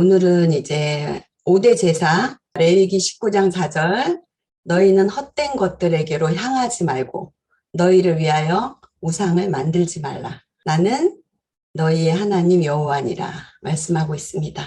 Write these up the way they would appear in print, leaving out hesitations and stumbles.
오늘은 이제 5대 제사, 레위기 19장 4절, 너희는 헛된 것들에게로 향하지 말고 너희를 위하여 우상을 만들지 말라. 나는 너희의 하나님 여호와니라 말씀하고 있습니다.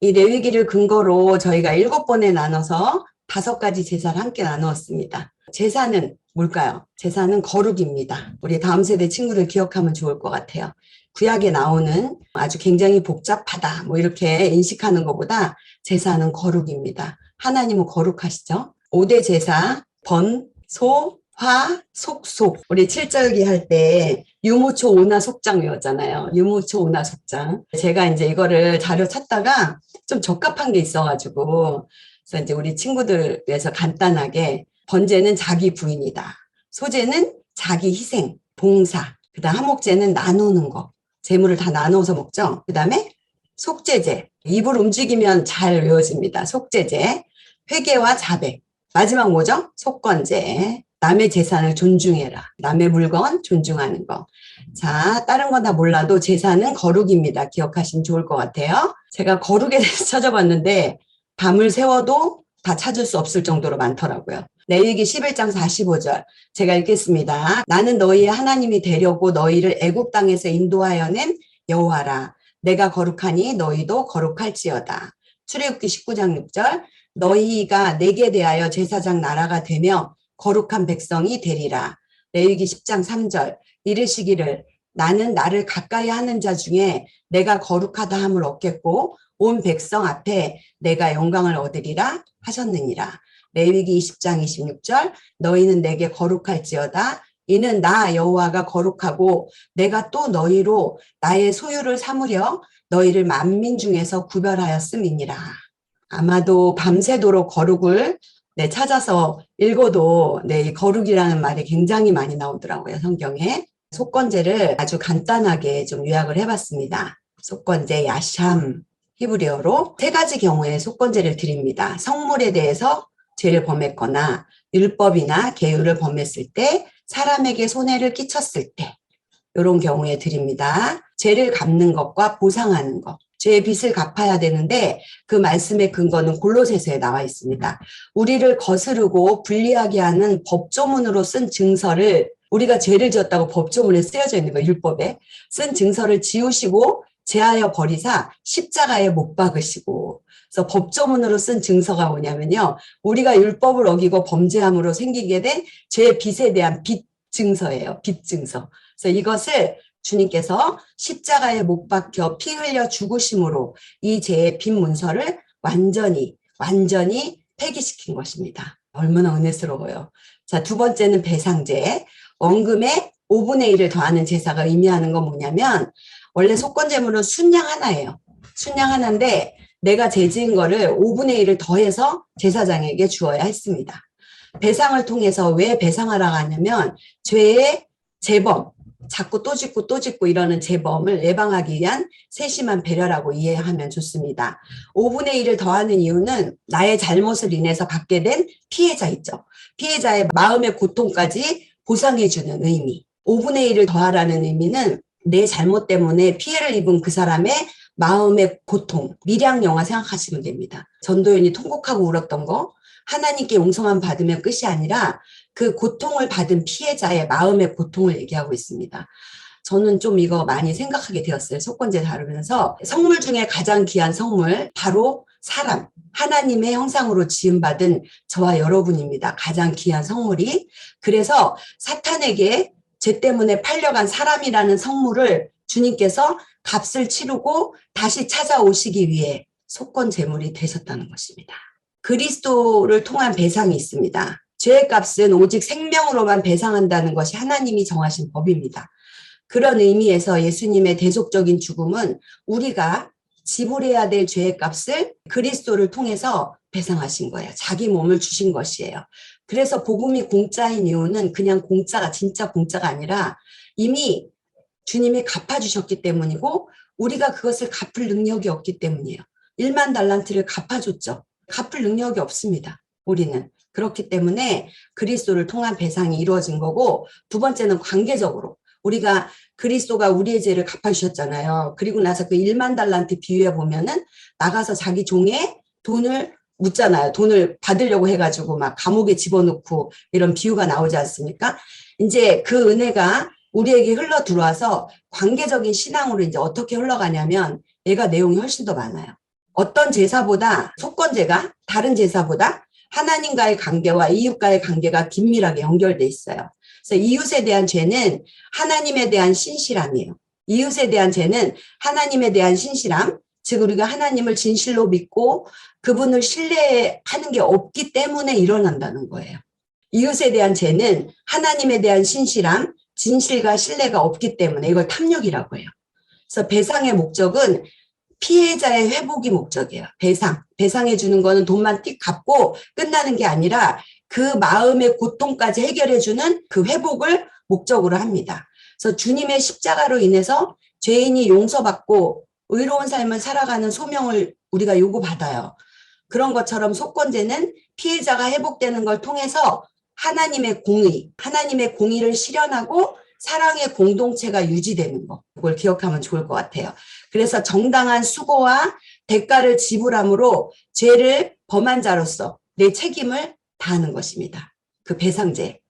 이 레위기를 근거로 저희가 7번에 나눠서 5가지 제사를 함께 나누었습니다. 제사는 뭘까요? 제사는 거룩입니다. 우리 다음 세대 친구들 기억하면 좋을 것 같아요. 구약에 나오는 아주 굉장히 복잡하다 뭐 이렇게 인식하는 것보다 제사는 거룩입니다. 하나님은 거룩하시죠. 5대 제사, 번, 소, 화, 속속. 우리 7절기 할 때 유무초 오나 속장 외웠잖아요. 유무초 오나 속장. 제가 이제 이거를 자료 찾다가 좀 적합한 게 있어가지고 그래서 이제 우리 친구들 위해서 간단하게 번제는 자기 부인이다. 소제는 자기 희생, 봉사. 그다음 화목제는 나누는 거. 재물을 다 나눠서 먹죠. 그다음에 속죄제. 입을 움직이면 잘 외워집니다. 속죄제. 회개와 자백. 마지막 뭐죠? 속건제. 남의 재산을 존중해라. 남의 물건 존중하는 거. 자, 다른 건 다 몰라도 제사는 거룩입니다. 기억하시면 좋을 것 같아요. 제가 거룩에 대해서 찾아봤는데 밤을 새워도 다 찾을 수 없을 정도로 많더라고요. 레위기 11장 45절 제가 읽겠습니다. 나는 너희의 하나님이 되려고 너희를 애굽 땅에서 인도하여 낸 여호와라. 내가 거룩하니 너희도 거룩할지어다. 출애굽기 19장 6절 너희가 내게 대하여 제사장 나라가 되며 거룩한 백성이 되리라. 레위기 10장 3절 이르시기를 나는 나를 가까이 하는 자 중에 내가 거룩하다 함을 얻겠고 온 백성 앞에 내가 영광을 얻으리라 하셨느니라. 레위기 20장 26절 너희는 내게 거룩할지어다. 이는 나 여호와가 거룩하고 내가 또 너희로 나의 소유를 삼으려 너희를 만민 중에서 구별하였음이니라. 아마도 밤새도록 거룩을 찾아서 읽어도 이 거룩이라는 말이 굉장히 많이 나오더라고요. 성경에. 속건제를 아주 간단하게 좀 요약을 해봤습니다. 속건제 야샴 히브리어로 3가지 경우에 속건제를 드립니다. 성물에 대해서 죄를 범했거나 율법이나 계율을 범했을 때 사람에게 손해를 끼쳤을 때 이런 경우에 드립니다. 죄를 갚는 것과 보상하는 것. 죄의 빚을 갚아야 되는데 그 말씀의 근거는 골로새서에 나와 있습니다. 우리를 거스르고 불리하게 하는 법조문으로 쓴 증서를 우리가 죄를 지었다고 법조문에 쓰여져 있는 거예요. 율법에. 쓴 증서를 지우시고 제하여 버리사 십자가에 못 박으시고 그래서 법조문으로 쓴 증서가 뭐냐면요. 우리가 율법을 어기고 범죄함으로 생기게 된 죄의 빚에 대한 빚 증서예요. 빚 증서. 그래서 이것을 주님께서 십자가에 못 박혀 피 흘려 죽으심으로 이 죄의 빚 문서를 완전히 폐기시킨 것입니다. 얼마나 은혜스러워요. 자, 2번째는 배상제. 원금의 5분의 1을 더하는 제사가 의미하는 건 뭐냐면 원래 속건제물은 순양 하나예요. 순양 하나인데 내가 죄 지은 거를 5분의 1을 더해서 제사장에게 주어야 했습니다. 배상을 통해서 왜 배상하라고 하냐면 죄의 재범, 자꾸 또 짓고 이러는 재범을 예방하기 위한 세심한 배려라고 이해하면 좋습니다. 5분의 1을 더하는 이유는 나의 잘못을 인해서 받게 된 피해자 있죠. 피해자의 마음의 고통까지 보상해주는 의미. 5분의 1을 더하라는 의미는 내 잘못 때문에 피해를 입은 그 사람의 마음의 고통, 밀양 영화 생각하시면 됩니다. 전도연이 통곡하고 울었던 거, 하나님께 용서만 받으면 끝이 아니라 그 고통을 받은 피해자의 마음의 고통을 얘기하고 있습니다. 저는 좀 이거 많이 생각하게 되었어요. 속건제 다루면서 성물 중에 가장 귀한 성물 바로 사람, 하나님의 형상으로 지음받은 저와 여러분입니다. 가장 귀한 성물이. 그래서 사탄에게 죄 때문에 팔려간 사람이라는 성물을 주님께서 값을 치르고 다시 찾아오시기 위해 속건제물이 되셨다는 것입니다. 그리스도를 통한 배상이 있습니다. 죄의 값은 오직 생명으로만 배상한다는 것이 하나님이 정하신 법입니다. 그런 의미에서 예수님의 대속적인 죽음은 우리가 지불해야 될 죄의 값을 그리스도를 통해서 배상하신 거예요. 자기 몸을 주신 것이에요. 그래서 복음이 공짜인 이유는 그냥 공짜가 진짜 공짜가 아니라 이미 주님이 갚아주셨기 때문이고 우리가 그것을 갚을 능력이 없기 때문이에요. 1만 달란트를 갚아줬죠. 갚을 능력이 없습니다. 우리는. 그렇기 때문에 그리스도를 통한 배상이 이루어진 거고 2번째는 관계적으로 우리가 그리스도가 우리의 죄를 갚아주셨잖아요. 그리고 나서 그 1만 달란트 비유에 보면은 나가서 자기 종의 돈을 묻잖아요. 돈을 받으려고 해가지고 막 감옥에 집어넣고 이런 비유가 나오지 않습니까? 이제 그 은혜가 우리에게 흘러 들어와서 관계적인 신앙으로 이제 어떻게 흘러가냐면 얘가 내용이 훨씬 더 많아요. 어떤 제사보다 속건제가 다른 제사보다 하나님과의 관계와 이웃과의 관계가 긴밀하게 연결돼 있어요. 그래서 이웃에 대한 죄는 하나님에 대한 신실함이에요. 이웃에 대한 죄는 하나님에 대한 신실함, 즉 우리가 하나님을 진실로 믿고 그분을 신뢰하는 게 없기 때문에 일어난다는 거예요. 이웃에 대한 죄는 하나님에 대한 신실함, 진실과 신뢰가 없기 때문에 이걸 탐욕이라고 해요. 그래서 배상의 목적은 피해자의 회복이 목적이에요. 배상해 주는 거는 돈만 띡 갚고 끝나는 게 아니라 그 마음의 고통까지 해결해 주는 그 회복을 목적으로 합니다. 그래서 주님의 십자가로 인해서 죄인이 용서받고 의로운 삶을 살아가는 소명을 우리가 요구받아요. 그런 것처럼 속건제는 피해자가 회복되는 걸 통해서 하나님의 공의를 실현하고 사랑의 공동체가 유지되는 거. 그걸 기억하면 좋을 것 같아요. 그래서 정당한 수고와 대가를 지불함으로 죄를 범한 자로서 내 책임을 다하는 것입니다. 그 배상제의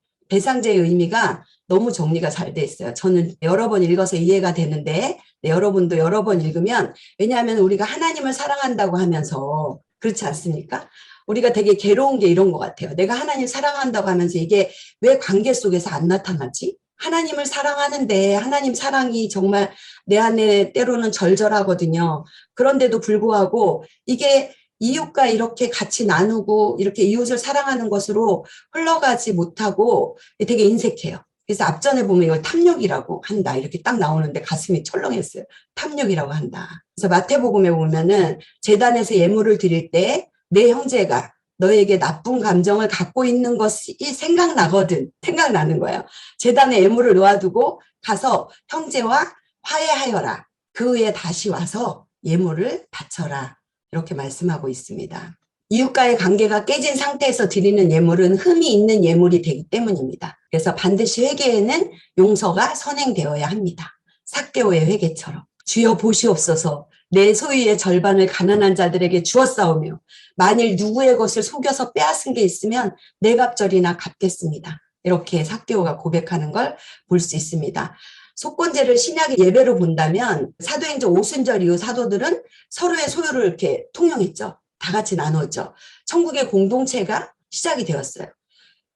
의미가 너무 정리가 잘 돼 있어요. 저는 여러 번 읽어서 이해가 되는데 여러분도 여러 번 읽으면, 왜냐하면 우리가 하나님을 사랑한다고 하면서 그렇지 않습니까? 우리가 되게 괴로운 게 이런 것 같아요. 내가 하나님 사랑한다고 하면서 이게 왜 관계 속에서 안 나타나지? 하나님을 사랑하는데 하나님 사랑이 정말 내 안에 때로는 절절하거든요. 그런데도 불구하고 이게 이웃과 이렇게 같이 나누고 이렇게 이웃을 사랑하는 것으로 흘러가지 못하고 되게 인색해요. 그래서 앞전에 보면 이걸 탐욕이라고 한다 이렇게 딱 나오는데 가슴이 철렁했어요. 탐욕이라고 한다. 그래서 마태복음에 보면은 제단에서 예물을 드릴 때 내 형제가 너에게 나쁜 감정을 갖고 있는 것이 생각나는 거예요. 제단에 예물을 놓아두고 가서 형제와 화해하여라. 그 후에 다시 와서 예물을 바쳐라. 이렇게 말씀하고 있습니다. 이웃과의 관계가 깨진 상태에서 드리는 예물은 흠이 있는 예물이 되기 때문입니다. 그래서 반드시 회개에는 용서가 선행되어야 합니다. 삭개오의 회개처럼. 주여 보시옵소서. 내 소유의 절반을 가난한 자들에게 주었사오며 만일 누구의 것을 속여서 빼앗은 게 있으면 내 갑절이나 갚겠습니다. 이렇게 삭개오가 고백하는 걸 볼 수 있습니다. 속건제를 신약의 예배로 본다면 사도행전 오순절 이후 사도들은 서로의 소유를 이렇게 통용했죠. 다 같이 나눴죠. 천국의 공동체가 시작이 되었어요.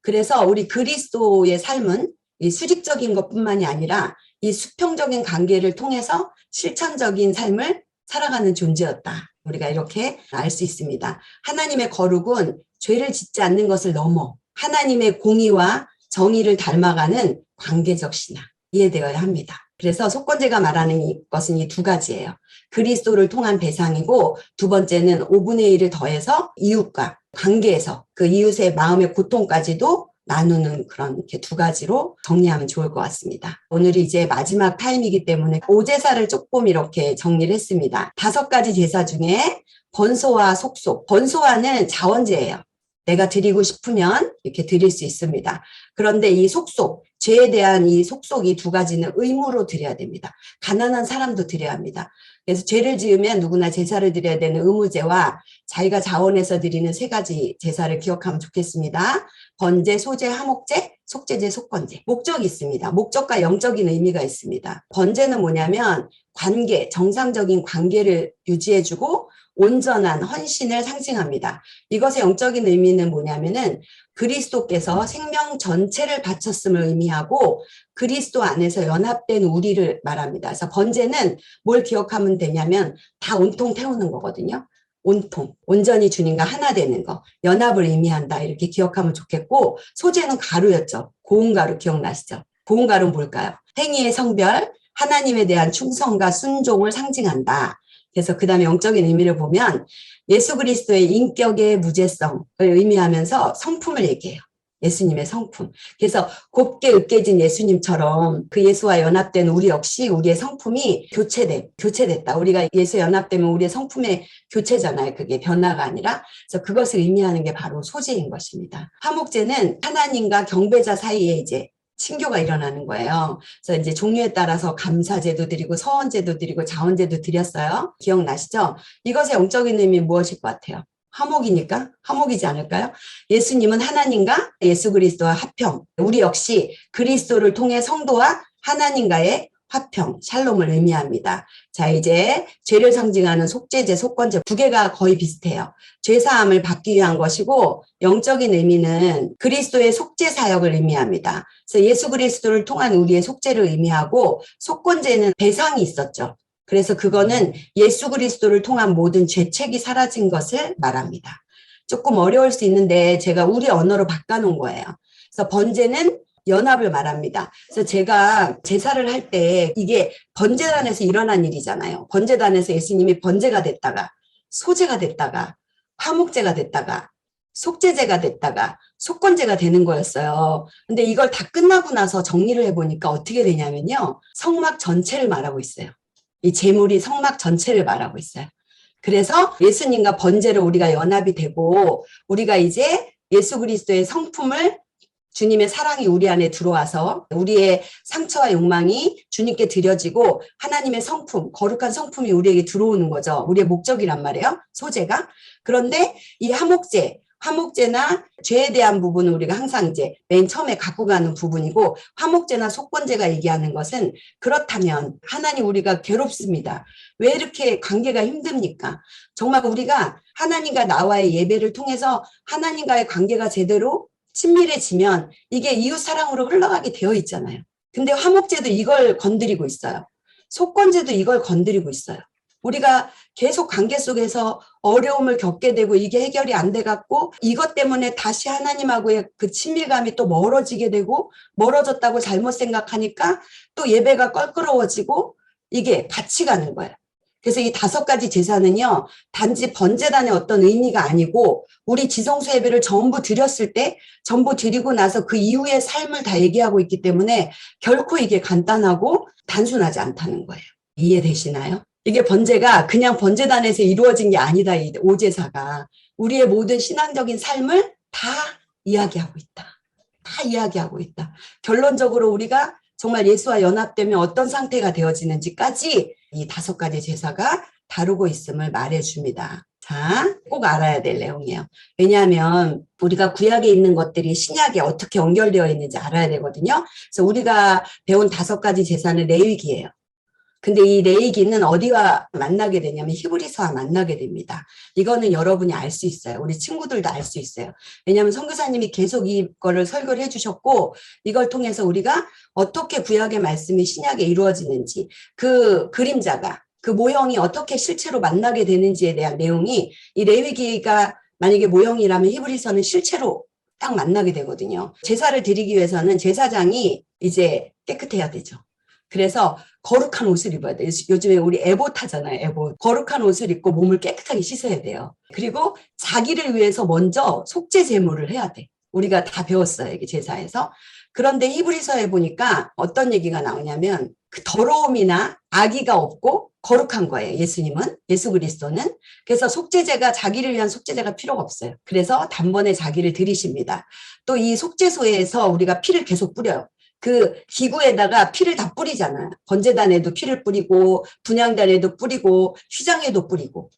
그래서 우리 그리스도의 삶은 이 수직적인 것뿐만이 아니라 이 수평적인 관계를 통해서 실천적인 삶을 살아가는 존재였다. 우리가 이렇게 알 수 있습니다. 하나님의 거룩은 죄를 짓지 않는 것을 넘어 하나님의 공의와 정의를 닮아가는 관계적 신앙, 이해되어야 합니다. 그래서 속건제가 말하는 것은 이 두 가지예요. 그리스도를 통한 배상이고 두 번째는 5분의 1을 더해서 이웃과 관계에서 그 이웃의 마음의 고통까지도 나누는 그런 이렇게 두 가지로 정리하면 좋을 것 같습니다. 오늘이 이제 마지막 타임이기 때문에 오제사를 조금 이렇게 정리를 했습니다. 5가지 제사 중에 번소와 속속. 번소와는 자원제예요. 내가 드리고 싶으면 이렇게 드릴 수 있습니다. 그런데 이 속속, 죄에 대한 이 속속이 두 가지는 의무로 드려야 됩니다. 가난한 사람도 드려야 합니다. 그래서 죄를 지으면 누구나 제사를 드려야 되는 의무제와 자기가 자원해서 드리는 3가지 제사를 기억하면 좋겠습니다. 번제, 소제, 화목제, 속제제, 속건제. 목적이 있습니다. 목적과 영적인 의미가 있습니다. 번제는 뭐냐면 관계, 정상적인 관계를 유지해주고 온전한 헌신을 상징합니다. 이것의 영적인 의미는 뭐냐면은 그리스도께서 생명 전체를 바쳤음을 의미하고 그리스도 안에서 연합된 우리를 말합니다. 그래서 번제는 뭘 기억하면 되냐면 다 온통 태우는 거거든요. 온전히 주님과 하나 되는 거, 연합을 의미한다 이렇게 기억하면 좋겠고, 소제는 가루였죠. 고운 가루 기억나시죠? 고운 가루는 뭘까요? 행위의 성별, 하나님에 대한 충성과 순종을 상징한다. 그래서 그 다음에 영적인 의미를 보면 예수 그리스도의 인격의 무죄성을 의미하면서 성품을 얘기해요. 예수님의 성품. 그래서 곱게 으깨진 예수님처럼 그 예수와 연합된 우리 역시 우리의 성품이 교체됐다. 우리가 예수에 연합되면 우리의 성품의 교체잖아요. 그게 변화가 아니라. 그래서 그것을 의미하는 게 바로 소제인 것입니다. 화목제는 하나님과 경배자 사이에 이제 친교가 일어나는 거예요. 그래서 이제 종류에 따라서 감사제도 드리고 서원제도 드리고 자원제도 드렸어요. 기억나시죠? 이것의 영적인 의미 무엇일 것 같아요? 화목이니까? 화목이지 않을까요? 예수님은 하나님과 예수 그리스도와 화평, 우리 역시 그리스도를 통해 성도와 하나님과의 화평, 샬롬을 의미합니다. 자, 이제 죄를 상징하는 속죄제, 속건제 두 개가 거의 비슷해요. 죄사함을 받기 위한 것이고 영적인 의미는 그리스도의 속죄 사역을 의미합니다. 그래서 예수 그리스도를 통한 우리의 속죄를 의미하고 속건제는 배상이 있었죠. 그래서 그거는 예수 그리스도를 통한 모든 죄책이 사라진 것을 말합니다. 조금 어려울 수 있는데 제가 우리 언어로 바꿔놓은 거예요. 그래서 번제는 연합을 말합니다. 그래서 제가 제사를 할 때 이게 번제단에서 일어난 일이잖아요. 번제단에서 예수님이 번제가 됐다가 소제가 됐다가 화목제가 됐다가 속죄제가 됐다가 속건제가 되는 거였어요. 근데 이걸 다 끝나고 나서 정리를 해보니까 어떻게 되냐면요. 성막 전체를 말하고 있어요. 이 제물이 성막 전체를 말하고 있어요. 그래서 예수님과 번제로 우리가 연합이 되고 우리가 이제 예수 그리스도의 성품을 주님의 사랑이 우리 안에 들어와서 우리의 상처와 욕망이 주님께 드려지고 하나님의 성품, 거룩한 성품이 우리에게 들어오는 거죠. 우리의 목적이란 말이에요. 소재가. 그런데 이 화목제나 죄에 대한 부분은 우리가 항상 이제 맨 처음에 갖고 가는 부분이고 화목제나 속건제가 얘기하는 것은 그렇다면 하나님 우리가 괴롭습니다. 왜 이렇게 관계가 힘듭니까? 정말 우리가 하나님과 나와의 예배를 통해서 하나님과의 관계가 제대로 친밀해지면 이게 이웃사랑으로 흘러가게 되어 있잖아요. 근데 화목제도 이걸 건드리고 있어요. 속건제도 이걸 건드리고 있어요. 우리가 계속 관계 속에서 어려움을 겪게 되고 이게 해결이 안 돼갖고 이것 때문에 다시 하나님하고의 그 친밀감이 또 멀어지게 되고 멀어졌다고 잘못 생각하니까 또 예배가 껄끄러워지고 이게 같이 가는 거예요. 그래서 이 5가지 제사는요, 단지 번제단의 어떤 의미가 아니고 우리 지성소 예배를 전부 드렸을 때 전부 드리고 나서 그 이후의 삶을 다 얘기하고 있기 때문에 결코 이게 간단하고 단순하지 않다는 거예요. 이해되시나요? 이게 번제가 그냥 번제단에서 이루어진 게 아니다. 이 오제사가 우리의 모든 신앙적인 삶을 다 이야기하고 있다. 다 이야기하고 있다. 결론적으로 우리가 정말 예수와 연합되면 어떤 상태가 되어지는지까지 이 5가지 제사가 다루고 있음을 말해줍니다. 자, 꼭 알아야 될 내용이에요. 왜냐하면 우리가 구약에 있는 것들이 신약에 어떻게 연결되어 있는지 알아야 되거든요. 그래서 우리가 배운 5가지 제사는 레위기예요. 근데 이 레위기는 어디와 만나게 되냐면 히브리서와 만나게 됩니다. 이거는 여러분이 알 수 있어요. 우리 친구들도 알 수 있어요. 왜냐하면 선교사님이 계속 이거를 설교를 해주셨고 이걸 통해서 우리가 어떻게 구약의 말씀이 신약에 이루어지는지 그 그림자가 그 모형이 어떻게 실체로 만나게 되는지에 대한 내용이 이 레위기가 만약에 모형이라면 히브리서는 실체로 딱 만나게 되거든요. 제사를 드리기 위해서는 제사장이 이제 깨끗해야 되죠. 그래서 거룩한 옷을 입어야 돼요. 요즘에 우리 에봇 하잖아요. 에봇. 거룩한 옷을 입고 몸을 깨끗하게 씻어야 돼요. 그리고 자기를 위해서 먼저 속죄 제물을 해야 돼. 우리가 다 배웠어요. 이게 제사에서. 그런데 히브리서에 보니까 어떤 얘기가 나오냐면 그 더러움이나 악의가 없고 거룩한 거예요. 예수님은, 예수 그리스도는. 그래서 속죄제가 자기를 위한 속죄제가 필요가 없어요. 그래서 단번에 자기를 드리십니다. 또 이 속죄소에서 우리가 피를 계속 뿌려요. 그 기구에다가 피를 다 뿌리잖아요. 번제단에도 피를 뿌리고 분향단에도 뿌리고 휘장에도 뿌리고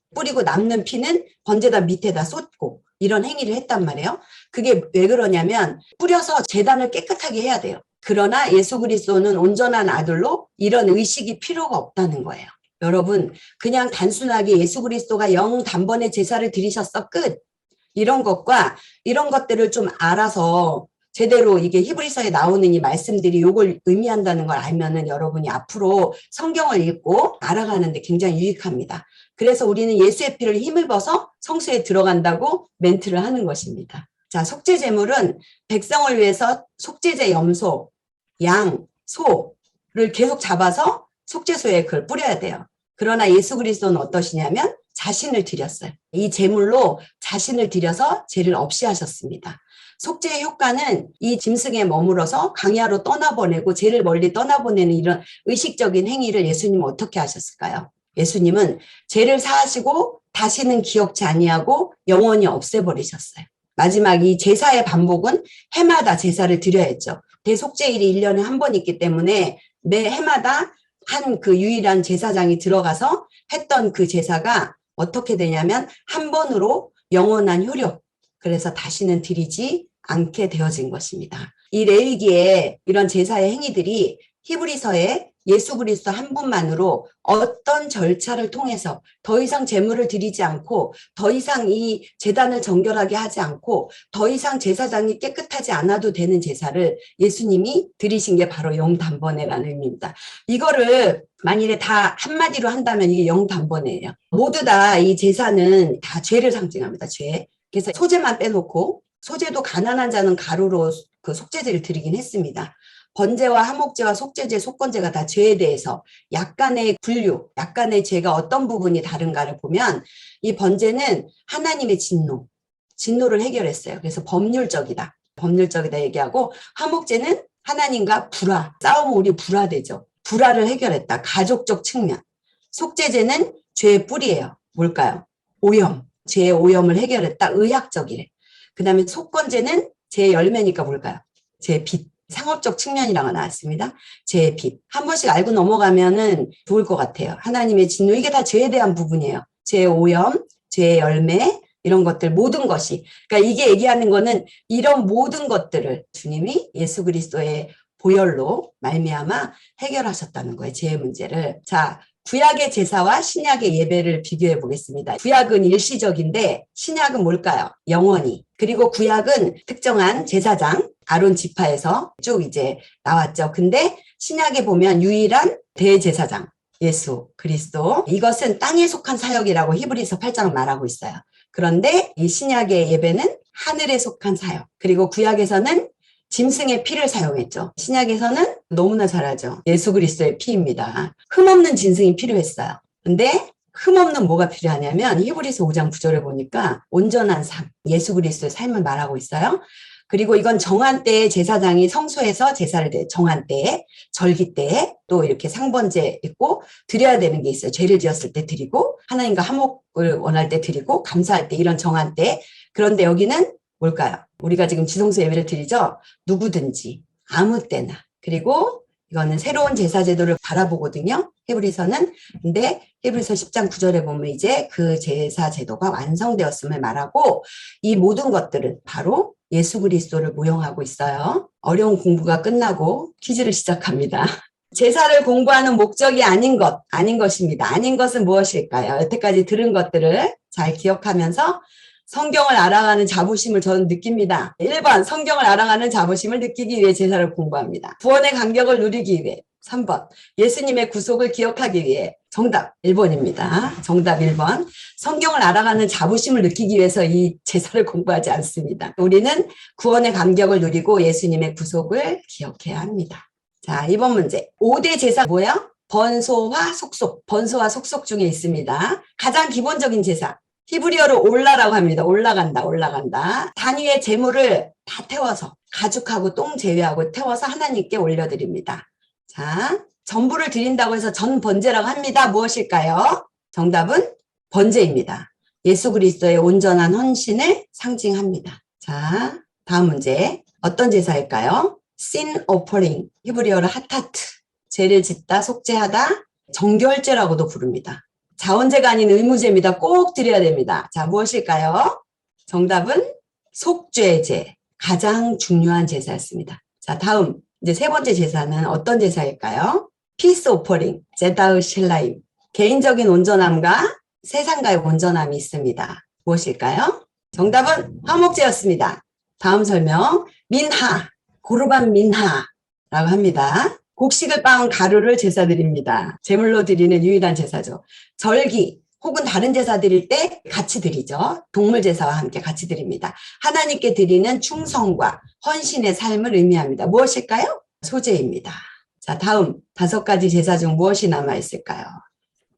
남는 피는 번제단 밑에다 쏟고 이런 행위를 했단 말이에요. 그게 왜 그러냐면 뿌려서 제단을 깨끗하게 해야 돼요. 그러나 예수 그리스도는 온전한 아들로 이런 의식이 필요가 없다는 거예요. 여러분 그냥 단순하게 예수 그리스도가 영 단번에 제사를 드리셨어 끝. 이런 것과 이런 것들을 좀 알아서 제대로 이게 히브리서에 나오는 이 말씀들이 이걸 의미한다는 걸 알면은 여러분이 앞으로 성경을 읽고 알아가는데 굉장히 유익합니다. 그래서 우리는 예수의 피를 힘입어서 성소에 들어간다고 멘트를 하는 것입니다. 자, 속죄 제물은 백성을 위해서 속죄제 염소, 양, 소를 계속 잡아서 속죄소에 그걸 뿌려야 돼요. 그러나 예수 그리스도는 어떠시냐면 자신을 드렸어요. 이 제물로 자신을 드려서 죄를 없이 하셨습니다. 속죄의 효과는 이 짐승에 머물어서 광야로 떠나보내고 죄를 멀리 떠나보내는 이런 의식적인 행위를 예수님은 어떻게 하셨을까요? 예수님은 죄를 사하시고 다시는 기억지 아니하고 영원히 없애버리셨어요. 마지막 이 제사의 반복은 해마다 제사를 드려야죠. 대속죄일이 1년에 한 번 있기 때문에 매 해마다 한 그 유일한 제사장이 들어가서 했던 그 제사가 어떻게 되냐면 한 번으로 영원한 효력, 그래서 다시는 드리지 않게 되어진 것입니다. 이 레위기에 이런 제사의 행위들이 히브리서에 예수 그리스도 한 분만으로 어떤 절차를 통해서 더 이상 제물을 드리지 않고 더 이상 이 제단을 정결하게 하지 않고 더 이상 제사장이 깨끗하지 않아도 되는 제사를 예수님이 드리신 게 바로 영단번회라는 의미입니다. 이거를 만일에 다 한마디로 한다면 이게 영단번회예요. 모두 다 이 제사는 다 죄를 상징합니다. 죄. 그래서 소재만 빼놓고, 소재도 가난한 자는 가루로 그 속죄제를 드리긴 했습니다. 번제와 화목제와 속죄제, 속건제가 다 죄에 대해서 약간의 분류, 약간의 죄가 어떤 부분이 다른가를 보면 이 번제는 하나님의 진노를 해결했어요. 그래서 법률적이다 얘기하고, 화목제는 하나님과 불화, 싸우면 우리 불화되죠. 불화를 해결했다. 가족적 측면. 속죄제는 죄의 뿌리예요. 뭘까요? 오염. 죄의 오염을 해결했다. 의학적이래. 그 다음에 속건제는 죄의 열매니까 뭘까요? 죄의 빛. 상업적 측면이라고 나왔습니다. 죄의 빛. 한 번씩 알고 넘어가면은 좋을 것 같아요. 하나님의 진노. 이게 다 죄에 대한 부분이에요. 죄의 오염, 죄의 열매, 이런 것들, 모든 것이. 그러니까 이게 얘기하는 거는 이런 모든 것들을 주님이 예수 그리스도의 보혈로 말미암아 해결하셨다는 거예요. 죄의 문제를. 자, 구약의 제사와 신약의 예배를 비교해 보겠습니다. 구약은 일시적인데 신약은 뭘까요? 영원히. 그리고 구약은 특정한 제사장, 아론 지파에서 쭉 이제 나왔죠. 근데 신약에 보면 유일한 대제사장, 예수 그리스도. 이것은 땅에 속한 사역이라고 히브리서 8장은 말하고 있어요. 그런데 이 신약의 예배는 하늘에 속한 사역. 그리고 구약에서는 짐승의 피를 사용했죠. 신약에서는 너무나 잘 알죠. 예수 그리스도의 피입니다. 흠없는 짐승이 필요했어요. 근데 흠없는 뭐가 필요하냐면 히브리서 5장 9절에 보니까 온전한 삶, 예수 그리스도의 삶을 말하고 있어요. 그리고 이건 정한 때에 제사장이 성소에서 제사를 정한 때에, 절기 때에, 또 이렇게 상번제 있고 드려야 되는 게 있어요. 죄를 지었을 때 드리고 하나님과 화목을 원할 때 드리고 감사할 때, 이런 정한 때. 그런데 여기는 뭘까요? 우리가 지금 지성소 예배를 드리죠. 누구든지 아무 때나. 그리고 이거는 새로운 제사 제도를 바라보거든요. 히브리서는. 근데 히브리서 10장 9절에 보면 이제 그 제사 제도가 완성되었음을 말하고, 이 모든 것들은 바로 예수 그리스도를 모형하고 있어요. 어려운 공부가 끝나고 퀴즈를 시작합니다. 제사를 공부하는 목적이 아닌 것입니다. 아닌 것은 무엇일까요? 여태까지 들은 것들을 잘 기억하면서 성경을 알아가는 자부심을 저는 느낍니다. 1번, 성경을 알아가는 자부심을 느끼기 위해 제사를 공부합니다. 구원의 감격을 누리기 위해. 3번, 예수님의 구속을 기억하기 위해. 정답 1번입니다. 정답 1번. 성경을 알아가는 자부심을 느끼기 위해서 이 제사를 공부하지 않습니다. 우리는 구원의 감격을 누리고 예수님의 구속을 기억해야 합니다. 자, 2번 문제. 5대 제사 뭐야? 번소와 속속. 번소와 속속 중에 있습니다. 가장 기본적인 제사. 히브리어로 올라라고 합니다. 올라간다. 단위의 제물을 다 태워서, 가죽하고 똥 제외하고 태워서 하나님께 올려드립니다. 자, 전부를 드린다고 해서 전 번제라고 합니다. 무엇일까요? 정답은 번제입니다. 예수 그리스도의 온전한 헌신을 상징합니다. 자, 다음 문제. 어떤 제사일까요? sin offering. 히브리어로 하타트. 죄를 짓다, 속죄하다, 정결제라고도 부릅니다. 자원제가 아닌 의무제입니다. 꼭 드려야 됩니다. 자, 무엇일까요? 정답은 속죄제. 가장 중요한 제사였습니다. 자, 다음. 이제 세 번째 제사는 어떤 제사일까요? 피스 오퍼링, 제다의 실라임. 개인적인 온전함과 세상과의 온전함이 있습니다. 무엇일까요? 정답은 화목제였습니다. 다음 설명. 민하, 고르반 민하라고 합니다. 곡식을 빻은 가루를 제사 드립니다. 제물로 드리는 유일한 제사죠. 절기 혹은 다른 제사 드릴 때 같이 드리죠. 동물 제사와 함께 같이 드립니다. 하나님께 드리는 충성과 헌신의 삶을 의미합니다. 무엇일까요? 소제입니다. 자, 다음 5가지 제사 중 무엇이 남아있을까요?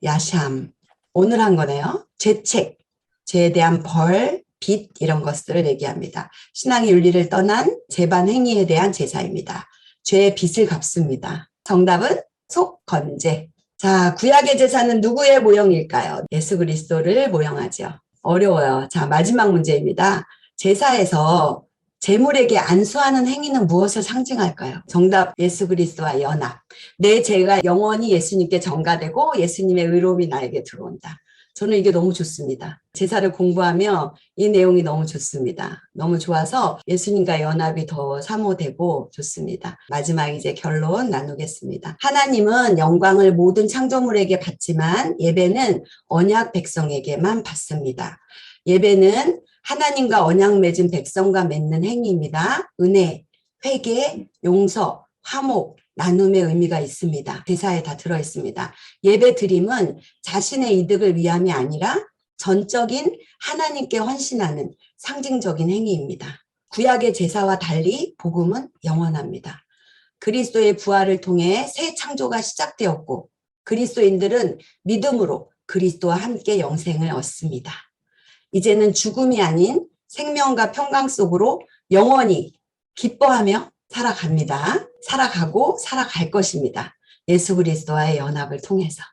야샴, 오늘 한 거네요. 죄책, 죄에 대한 벌, 빚, 이런 것들을 얘기합니다. 신앙의 윤리를 떠난 재반 행위에 대한 제사입니다. 죄의 빚을 갚습니다. 정답은 속건제. 자, 구약의 제사는 누구의 모형일까요? 예수 그리스도를 모형하죠. 어려워요. 자, 마지막 문제입니다. 제사에서 재물에게 안수하는 행위는 무엇을 상징할까요? 정답, 예수 그리스도와 연합. 내 죄가 영원히 예수님께 전가되고 예수님의 의로움이 나에게 들어온다. 저는 이게 너무 좋습니다. 제사를 공부하며 이 내용이 너무 좋습니다. 너무 좋아서 예수님과 연합이 더 사모되고 좋습니다. 마지막 이제 결론 나누겠습니다. 하나님은 영광을 모든 창조물에게 받지만 예배는 언약 백성에게만 받습니다. 예배는 하나님과 언약 맺은 백성과 맺는 행위입니다. 은혜, 회개, 용서, 화목, 나눔의 의미가 있습니다. 대사에 다 들어있습니다. 예배 드림은 자신의 이득을 위함이 아니라 전적인 하나님께 헌신하는 상징적인 행위입니다. 구약의 제사와 달리 복음은 영원합니다. 그리스도의 부활을 통해 새 창조가 시작되었고 그리스도인들은 믿음으로 그리스도와 함께 영생을 얻습니다. 이제는 죽음이 아닌 생명과 평강 속으로 영원히 기뻐하며 살아갑니다. 살아가고 살아갈 것입니다. 예수 그리스도와의 연합을 통해서.